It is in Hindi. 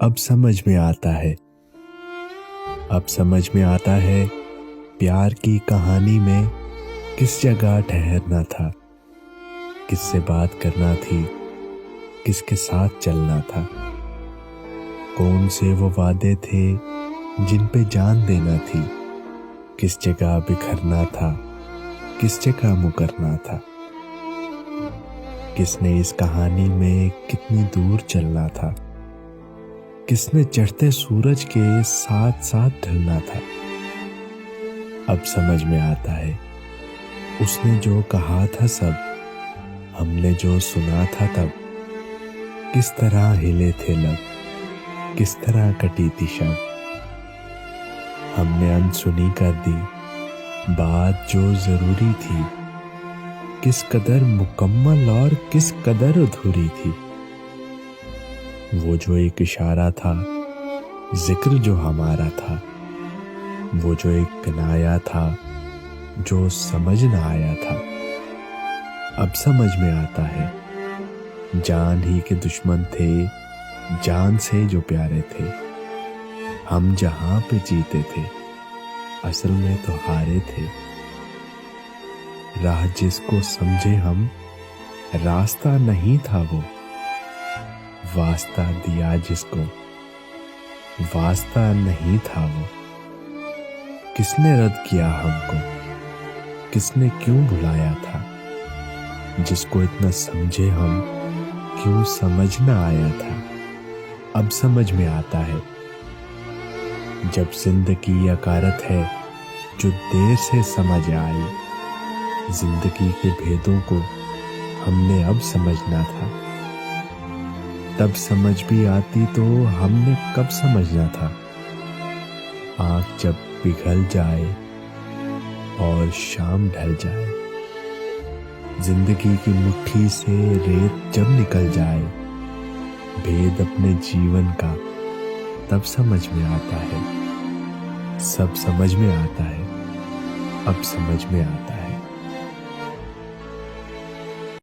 अब समझ में आता है, अब समझ में आता है प्यार की कहानी में किस जगह ठहरना था, किससे बात करना थी, किसके साथ चलना था। कौन से वो वादे थे जिन पे जान देना थी, किस जगह बिखरना था, किस जगह मुकरना था। किसने इस कहानी में कितनी दूर चलना था, किसने चढ़ते सूरज के साथ साथ ढलना था। अब समझ में आता है उसने जो कहा था सब, हमने जो सुना था तब, किस तरह हिले थे लब, किस तरह कटी थी शब। हमने अनसुनी कर दी बात जो जरूरी थी, किस कदर मुकम्मल और किस कदर अधूरी थी। वो जो एक इशारा था, जिक्र जो हमारा था, वो जो एक किनाया था जो समझ न आया था। अब समझ में आता है जान ही के दुश्मन थे, जान से जो प्यारे थे। हम जहां पे जीते थे असल में तो हारे थे। राह जिसको समझे हम, रास्ता नहीं था वो, वास्ता दिया जिसको, वास्ता नहीं था वो। किसने रद्द किया हमको, किसने क्यों बुलाया था, जिसको इतना समझे हम क्यों समझ ना आया था। अब समझ में आता है जब जिंदगी अकारत है जो देर से समझ आई। जिंदगी के भेदों को हमने अब समझना था, तब समझ भी आती तो हमने कब समझना था। आँख जब पिघल जाए और शाम ढल जाए, जिंदगी की मुट्ठी से रेत जब निकल जाए, भेद अपने जीवन का तब समझ में आता है। सब समझ में आता है, अब समझ में आता है।